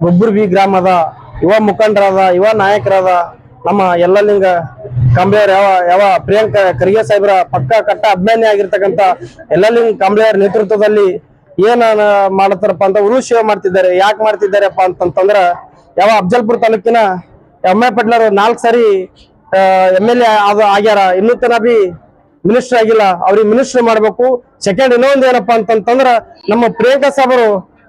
ಗೊಬ್ಬರ್ಬಿ ಗ್ರಾಮದ ಯುವ ಮುಖಂಡರಾದ ಯುವ ನಾಯಕರಾದ ನಮ್ಮ ಯಲ್ಲಲಿಂಗ ಕಾಂಬ್ಳೆಯರ್ ಯಾವ ಪ್ರಿಯಾಂಕ ಖರ್ಗೆ ಸಾಹೇಬ್ರ ಪಕ್ಕ ಕಟ್ಟ ಅಭಿಮಾನಿ ಆಗಿರ್ತಕ್ಕಂಥ ಯಲ್ಲಲಿಂಗ ಕಾಂಬ್ಳೆಯರ್ ನೇತೃತ್ವದಲ್ಲಿ ಏನ ಮಾಡತಾರಪ್ಪ ಅಂತ ಉರು ಸೇವೆ ಮಾಡ್ತಿದ್ದಾರೆ. ಯಾಕೆ ಮಾಡ್ತಿದ್ದಾರಪ್ಪ ಅಂತಂದ್ರ ಯಾವ ಅಫಜಲ್ಪುರ ತಾಲೂಕಿನ ಎಂ.ಎ. ಪಟ್ಲರ್ 4 ಸಾರಿ MLA ಆಗ್ಯಾರ. ಇನ್ನೂ ತನ ಬಿ ಮಿನಿಸ್ಟರ್ ಆಗಿಲ್ಲ. ಅವ್ರಿಗೆ ಮಿನಿಸ್ಟರ್ ಮಾಡ್ಬೇಕು. ಸೆಕೆಂಡ್ ಇನ್ನೊಂದು ಏನಪ್ಪಾ ಅಂತಂದ್ರ ನಮ್ಮ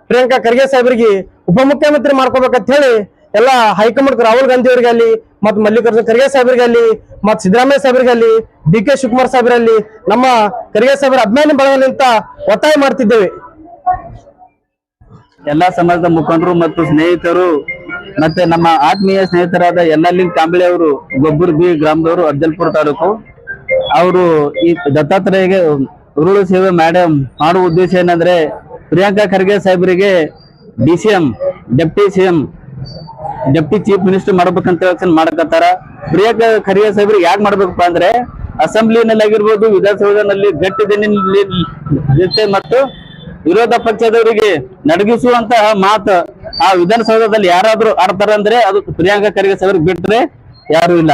ಪ್ರಿಯಾಂಕಾ ಖರ್ಗೆ ಸಾಹೇಬ್ರಿಗೆ ಉಪಮುಖ್ಯಮಂತ್ರಿ ಮಾಡ್ಕೋಬೇಕಂತ ಹೇಳಿ ಎಲ್ಲಾ ಹೈಕಮಾಂಡ್ ರಾಹುಲ್ ಗಾಂಧಿ ಅವರಿಗೆ ಅಲ್ಲಿ ಮತ್ ಮಲ್ಲಿಕಾರ್ಜುನ ಖರ್ಗೆ ಸಾಹೇಬ್ರಿಗೆ ಅಲ್ಲಿ ಮತ್ ಸಿದ್ದರಾಮಯ್ಯ ಸಾಹೇಬ್ರಿಗೆ ಅಲ್ಲಿ DK ಶಿವಕುಮಾರ್ ಸಾಹೇಬ್ರಲ್ಲಿ ನಮ್ಮ ಖರ್ಗೆ ಸಾಹೇಬ್ರ ಅಭಿಮಾನಿ ಬಳಗಲಿಂತ ಒತ್ತಾಯ ಮಾಡ್ತಿದ್ದೇವೆ. ಎಲ್ಲಾ ಸಮಾಜದ ಮುಖಂಡರು ಮತ್ತು ಸ್ನೇಹಿತರು ಮತ್ತೆ ನಮ್ಮ ಆತ್ಮೀಯ ಸ್ನೇಹಿತರಾದ ಯಲ್ಲಲಿಂಗ ಕಾಂಬ್ಳೆ ಅವರು ಗೊಬ್ಬರ್ಬಿ ಗ್ರಾಮದವರು ಅಫಜಲ್ಪುರ ತಾಲೂಕು. ಅವರು ಈ ದತ್ತಾತ್ರೇಯಗೆ ಉರುಳು ಸೇವೆ ಮಾಡುವ ಉದ್ದೇಶ ಏನಂದ್ರೆ ಪ್ರಿಯಾಂಕಾ ಖರ್ಗೆ ಸಾಹೇಬರಿಗೆ DCM ಡೆಪ್ಟಿ ಚೀಫ್ ಮಿನಿಸ್ಟರ್ ಮಾಡ್ಬೇಕಂತ ಮಾಡಕತ್ತಾರ. ಪ್ರಿಯಾಂಕಾ ಖರ್ಗೆ ಸಾಹೇಬ್ರಿಗೆ ಯಾಕೆ ಮಾಡ್ಬೇಕಪ್ಪ ಅಂದ್ರೆ ಅಸೆಂಬ್ಲಿನಲ್ಲಿ ಆಗಿರ್ಬೋದು, ವಿಧಾನಸೌಧದಲ್ಲಿ ಗಟ್ಟಿ ಮತ್ತು ವಿರೋಧ ಪಕ್ಷದವರಿಗೆ ನಡಗಿಸುವಂತಹ ಮಾತು ಆ ವಿಧಾನಸೌಧದಲ್ಲಿ ಯಾರಾದ್ರೂ ಆಡ್ತಾರ ಅಂದ್ರೆ ಅದು ಪ್ರಿಯಾಂಕಾ ಖರ್ಗೆ ಸಾಹೇಬ್ರಿಗೆ ಬಿಟ್ರೆ ಯಾರು ಇಲ್ಲ.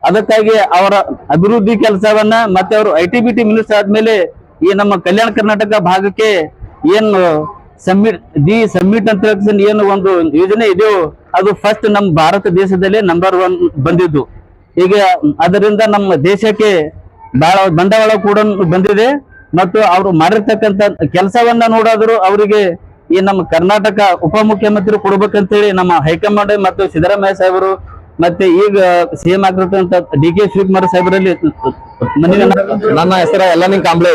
ಅದಕ್ಕಾಗಿ ಅವರ ಅಭಿವೃದ್ಧಿ ಕೆಲಸವನ್ನ ಮತ್ತೆ ಅವರು ITBT ಮಿನಿಸ್ಟರ್ ಆದ್ಮೇಲೆ ಈ ನಮ್ಮ ಕಲ್ಯಾಣ ಕರ್ನಾಟಕ ಭಾಗಕ್ಕೆ ಏನು ಸಮ್ಮಿಟ್ ಅಂತ ಏನು ಒಂದು ಯೋಜನೆ ಇದೆಯೋ ಅದು ಫಸ್ಟ್ ನಮ್ಮ ಭಾರತ ದೇಶದಲ್ಲೇ ನಂಬರ್ 1 ಬಂದಿದ್ದು. ಈಗ ಅದರಿಂದ ನಮ್ಮ ದೇಶಕ್ಕೆ ಬಹಳ ಬಂಡವಾಳ ಕೂಡ ಬಂದಿದೆ ಮತ್ತು ಅವರು ಮಾಡಿರ್ತಕ್ಕಂಥ ಕೆಲಸವನ್ನ ನೋಡಾದ್ರು ಅವರಿಗೆ ಈ ನಮ್ಮ ಕರ್ನಾಟಕ ಉಪಮುಖ್ಯಮಂತ್ರಿ ಕೊಡ್ಬೇಕಂತೇಳಿ ನಮ್ಮ ಹೈಕಮಾಂಡ್ ಮತ್ತು ಸಿದ್ದರಾಮಯ್ಯ ಸಾಹೇಬರು ಮತ್ತೆ ಈಗ CM ಆಗಿರ್ತಕ್ಕಂಥ DK ಶಿವಕುಮಾರ್ ಸಾಹೇಬರಲ್ಲಿ ನನ್ನ ಹೆಸರು ಯಲ್ಲಲಿಂಗ ಕಾಂಬ್ಳೆ.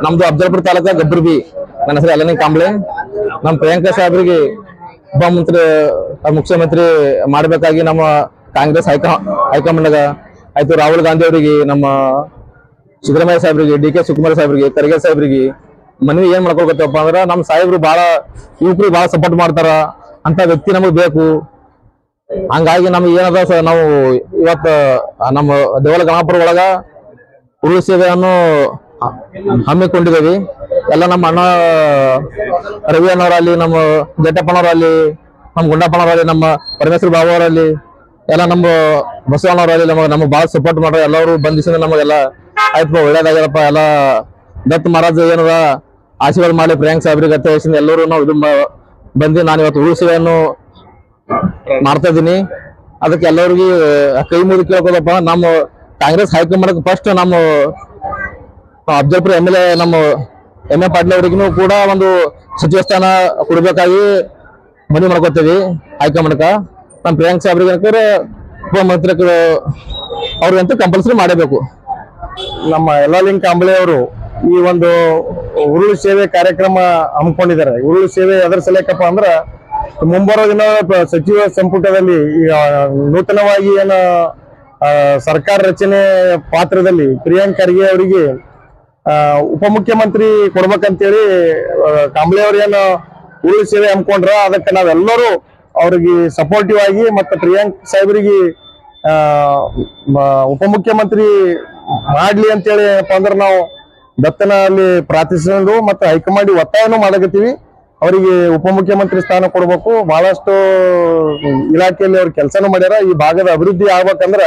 ನಮ್ದು ಅಫಜಲ್ಪುರ ತಾಲೂಕ ಗೊಬ್ಬರ್ಬಿ. ನನ್ನ ಹೆಸರು ಯಲ್ಲಲಿಂಗ ಕಾಂಬ್ಳೆ. ನಮ್ಮ ಪ್ರಿಯಾಂಕಾ ಸಾಹೇಬ್ರಿಗೆ ಮುಖ್ಯಮಂತ್ರಿ ಮಾಡ್ಬೇಕಾಗಿ ನಮ್ಮ ಕಾಂಗ್ರೆಸ್ ಹೈಕಮಾಂಡ್ ಆಯ್ತು ರಾಹುಲ್ ಗಾಂಧಿ ಅವರಿಗೆ, ನಮ್ಮ ಸಿದ್ದರಾಮಯ್ಯ ಸಾಹೇಬ್ರಿಗೆ, DK ಶಿವಕುಮಾರ್ ಸಾಹೇಬ್ರಿಗೆ, ಖರ್ಗೆ ಸಾಹೇಬ್ರಿಗೆ ಮನವಿ ಏನ್ ಮಾಡ್ಕೊಳ್ಕತ್ತಪ್ಪ ಅಂದ್ರ ನಮ್ಮ ಸಾಹೇಬ್ರು ಯುವಕರಿಗೆ ಬಹಳ ಸಪೋರ್ಟ್ ಮಾಡ್ತಾರ ಅಂತ ವ್ಯಕ್ತಿ ನಮಗ್ ಬೇಕು. ಹಂಗಾಗಿ ನಮ್ಗೆ ಏನದ ನಾವು ಇವತ್ತು ನಮ್ಮ ದೇವಲ ಗಣಪುರ ಒಳಗ ಉರುಳು ಸೇವೆಯನ್ನು ಹಮ್ಮಿಕೊಂಡಿದ್ದೇವೆ. ಎಲ್ಲ ನಮ್ಮ ಅಣ್ಣ ರವಿ ಅಣ್ಣವರಲ್ಲಿ, ನಮ್ಮ ಜಟ್ಟಪ್ಪನವರಲ್ಲಿ, ನಮ್ಮ ಗುಂಡಪ್ಪನವರಲ್ಲಿ, ನಮ್ಮ ಪರಮೇಶ್ವರ ಬಾಬು ಅವರಲ್ಲಿ, ಎಲ್ಲ ನಮ್ಮ ಬಸವಣ್ಣವರಲ್ಲಿ ನಮಗೆ ಬಹಳ ಸಪೋರ್ಟ್ ಮಾಡ್ರ. ಎಲ್ಲರೂ ಬಂದಿಸಿದ್ರೆ ನಮಗೆಲ್ಲ ಆಯ್ತು ಒಳ್ಳೇದಾಗ್ಯಾರಪ್ಪ, ಎಲ್ಲ ದತ್ ಮಹಾರಾಜ್ ಏನದ ಆಶೀರ್ವಾದ ಮಾಡಿ ಪ್ರಿಯಾಂಕ್ ಸಾಹೇಬ್ರಿಗೆ ಅಂತ ಹೇಳಿ ಎಲ್ಲರೂ ನಾವು ಇದು ಬಂದು ನಾನು ಇವತ್ತು ಉರುಳು ಸೇವೆಯನ್ನು ಮಾಡ್ತಾ ಇದ್ದೀನಿ. ಅದಕ್ಕೆ ಎಲ್ಲರಿಗೂ ಕೈ ಮುಗಿ ಕೇಳ್ಕೋದಪ್ಪ, ನಮ್ಮ ಕಾಂಗ್ರೆಸ್ ಹೈಕಮಾಂಡ್ ಫಸ್ಟ್ ನಮ್ಮ ಅಫಜಲ್ಪುರ MLA ನಮ್ಮ M.A. ಪಾಟೀಲ್ ಅವರಿಗೂ ಕೂಡ ಒಂದು ಸಚಿವ ಸ್ಥಾನ ಕೊಡ್ಬೇಕಾಗಿ ಮನವಿ ಮಾಡ್ಕೋತೀವಿ ಹೈಕಮಾಂಡ್ಕ. ನಮ್ಮ ಪ್ರಿಯಾಂಕ್ ಸಾಹೇಬ್ರಿಗೆ ಉಪಮಂತ್ರಿ ಅವ್ರಿಗಂತೂ ಕಂಪಲ್ಸರಿ ಮಾಡಬೇಕು. ನಮ್ಮ ಯಲ್ಲಲಿಂಗ ಕಾಂಬ್ಳೆ ಅವರು ಈ ಒಂದು ಉರುಳು ಸೇವೆ ಕಾರ್ಯಕ್ರಮ ಹಮ್ಮಿಕೊಂಡಿದ್ದಾರೆ. ಉರುಳು ಸೇವೆ ಎದರ ಸಲಕಪ್ಪ ಅಂದ್ರ ಮುಂಬರುವ ದಿನ ಸಚಿವ ಸಂಪುಟದಲ್ಲಿ ನೂತನವಾಗಿ ಏನು ಸರ್ಕಾರ ರಚನೆ ಪಾತ್ರದಲ್ಲಿ ಪ್ರಿಯಾಂಕ್ ಖರ್ಗೆ ಅವರಿಗೆ ಉಪಮುಖ್ಯಮಂತ್ರಿ ಕೊಡ್ಬೇಕಂತೇಳಿ ಕಾಂಬ್ಳೆ ಅವ್ರ ಏನು ಉರುಳು ಸೇವೆ ಹಮ್ಮಿಕೊಂಡ್ರ, ಅದಕ್ಕೆ ನಾವೆಲ್ಲರೂ ಅವ್ರಿಗೆ ಸಪೋರ್ಟಿವ್ ಆಗಿ ಮತ್ತೆ ಪ್ರಿಯಾಂಕ್ ಸಾಹೇಬ್ರಿಗೆ ಉಪಮುಖ್ಯಮಂತ್ರಿ ಮಾಡ್ಲಿ ಅಂತೇಳಿ ಏನಪ್ಪಾ ಅಂದ್ರೆ ನಾವು ದತ್ತನಲ್ಲಿ ಪ್ರಾರ್ಥಿಸಿಕೊಂಡು ಮತ್ತೆ ಹೈಕಮಾಂಡ್ ಒತ್ತಾಯನೂ ಮಾಡಕತ್ತೀವಿ. ಅವರಿಗೆ ಉಪಮುಖ್ಯಮಂತ್ರಿ ಸ್ಥಾನ ಕೊಡ್ಬೇಕು. ಬಹಳಷ್ಟು ಇಲಾಖೆಯಲ್ಲಿ ಅವ್ರ ಕೆಲಸನೂ ಮಾಡ್ಯಾರ. ಈ ಭಾಗದ ಅಭಿವೃದ್ಧಿ ಆಗ್ಬೇಕಂದ್ರ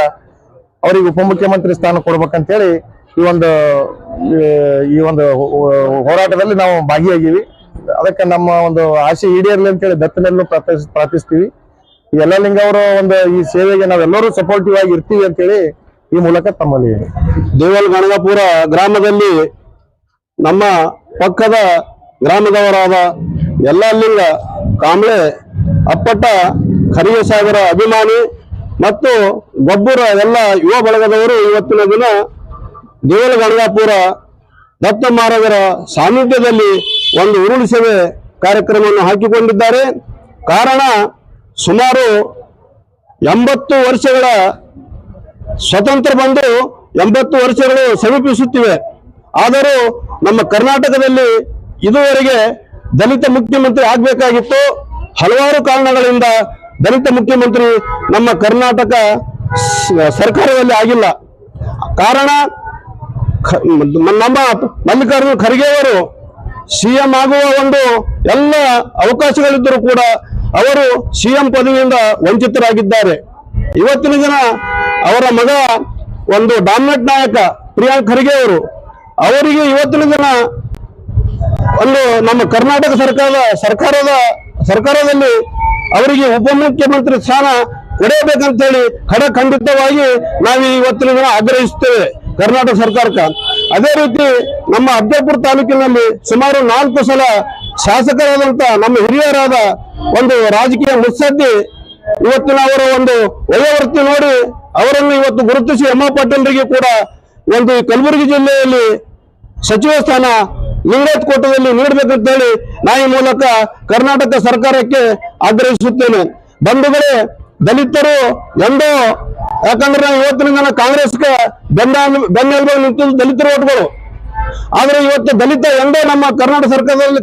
ಅವ್ರಿಗೆ ಉಪಮುಖ್ಯಮಂತ್ರಿ ಸ್ಥಾನ ಕೊಡ್ಬೇಕಂತೇಳಿ ಈ ಒಂದು ಹೋರಾಟದಲ್ಲಿ ನಾವು ಭಾಗಿಯಾಗಿವಿ. ಅದಕ್ಕೆ ನಮ್ಮ ಒಂದು ಆಸೆ ಈಡೇರ್ಲಿ ಅಂತೇಳಿ ದತ್ತನಲ್ಲೂ ಪ್ರಾರ್ಥಿಸ್ತೀವಿ. ಯಲ್ಲಲಿಂಗ ಅವರ ಒಂದು ಈ ಸೇವೆಗೆ ನಾವೆಲ್ಲರೂ ಸಪೋರ್ಟಿವ್ ಆಗಿ ಇರ್ತೀವಿ ಅಂತೇಳಿ ಈ ಮೂಲಕ ತಮ್ಮಲ್ಲಿ ದೇವಲ್ ಗಣಗಾಪುರ ಗ್ರಾಮದಲ್ಲಿ ನಮ್ಮ ಪಕ್ಕದ ಗ್ರಾಮದವರಾದ ಯಲ್ಲಲಿಂಗ ಕಾಂಬ್ಳೆ ಅಪ್ಪಟ ಖರ್ಗೆ ಸಾಹೇಬರ ಅಭಿಮಾನಿ ಮತ್ತು ಗೊಬ್ಬರ ಎಲ್ಲ ಯುವ ಬಳಗದವರು ಇವತ್ತಿನ ದಿನ ದೇವಲ ಗಣಗಾಪುರ ದತ್ತ ಮಹಾರಾಜರ ಸಾನ್ನಿಧ್ಯದಲ್ಲಿ ಒಂದು ಉರುಳು ಸೇವೆ ಕಾರ್ಯಕ್ರಮವನ್ನು ಹಾಕಿಕೊಂಡಿದ್ದಾರೆ. ಕಾರಣ ಸುಮಾರು 80 ವರ್ಷಗಳ ಸ್ವತಂತ್ರ ಬಂದು 80 ವರ್ಷಗಳು ಸಮೀಪಿಸುತ್ತಿವೆ. ಆದರೂ ನಮ್ಮ ಕರ್ನಾಟಕದಲ್ಲಿ ಇದುವರೆಗೆ ದಲಿತ ಮುಖ್ಯಮಂತ್ರಿ ಆಗ್ಬೇಕಾಗಿತ್ತು. ಹಲವಾರು ಕಾರಣಗಳಿಂದ ದಲಿತ ಮುಖ್ಯಮಂತ್ರಿ ನಮ್ಮ ಕರ್ನಾಟಕ ಸರ್ಕಾರದಲ್ಲಿ ಆಗಿಲ್ಲ. ಕಾರಣ ನಮ್ಮ ಮಲ್ಲಿಕಾರ್ಜುನ ಖರ್ಗೆ ಅವರು ಸಿಎಂ ಆಗುವ ಒಂದು ಎಲ್ಲ ಅವಕಾಶಗಳಿದ್ದರೂ ಕೂಡ ಅವರು ಸಿಎಂ ಪದವಿಯಿಂದ ವಂಚಿತರಾಗಿದ್ದಾರೆ. ಇವತ್ತಿನ ದಿನ ಅವರ ಮಗ ಒಂದು ಡಾಮಿನೇಟ್ ನಾಯಕ ಪ್ರಿಯಾಂಕ್ ಖರ್ಗೆ ಅವರಿಗೆ ಇವತ್ತಿನ ದಿನ ಒಂದು ನಮ್ಮ ಕರ್ನಾಟಕ ಸರ್ಕಾರದಲ್ಲಿ ಅವರಿಗೆ ಉಪಮುಖ್ಯಮಂತ್ರಿ ಸ್ಥಾನ ಕೊಡಬೇಕಂತೇಳಿ ಖಂಡಿತವಾಗಿ ನಾವು ಇವತ್ತಿನ ದಿನ ಆಗ್ರಹಿಸುತ್ತೇವೆ ಕರ್ನಾಟಕ ಸರ್ಕಾರಕ್ಕೆ. ಅದೇ ರೀತಿ ನಮ್ಮ ಅಫ್ಜಲ್ಪುರ ತಾಲೂಕಿನಲ್ಲಿ ಸುಮಾರು 4 ಸಲ ಶಾಸಕರಾದಂತ ನಮ್ಮ ಹಿರಿಯರಾದ ಒಂದು ರಾಜಕೀಯ ಮುತ್ಸದ್ದಿ ಇವತ್ತಿನ ಅವರ ಒಂದು ವಯೋವೃತ್ತಿ ನೋಡಿ ಅವರನ್ನು ಇವತ್ತು ಗುರುತಿಸಿ ಎಂ ಪಾಟೀಲ್ರಿಗೆ ಕೂಡ ಒಂದು ಕಲಬುರಗಿ ಜಿಲ್ಲೆಯಲ್ಲಿ ಸಚಿವ ಸ್ಥಾನ ಲಿಂಗಾಯತ್ ಕೋಟದಲ್ಲಿ ನೀಡಬೇಕಂತೇಳಿ ನಾ ಈ ಮೂಲಕ ಕರ್ನಾಟಕ ಸರ್ಕಾರಕ್ಕೆ ಆಗ್ರಹಿಸುತ್ತೇನೆ. ಬಂಧುಗಳೇ, ದಲಿತರು ಎಂದೋ, ಯಾಕಂದ್ರೆ ನಾವು ಇವತ್ತಿನ ದಿನ ಕಾಂಗ್ರೆಸ್ಗೆ ಬೆನ್ನೆಲುಬಾಗಿ ನಿಂತಿದ್ದು ದಲಿತರ ಓಟ್ಗಳು, ಆದ್ರೆ ಇವತ್ತು ದಲಿತ ಎಂದೋ ನಮ್ಮ ಕರ್ನಾಟಕ ಸರ್ಕಾರದಲ್ಲಿ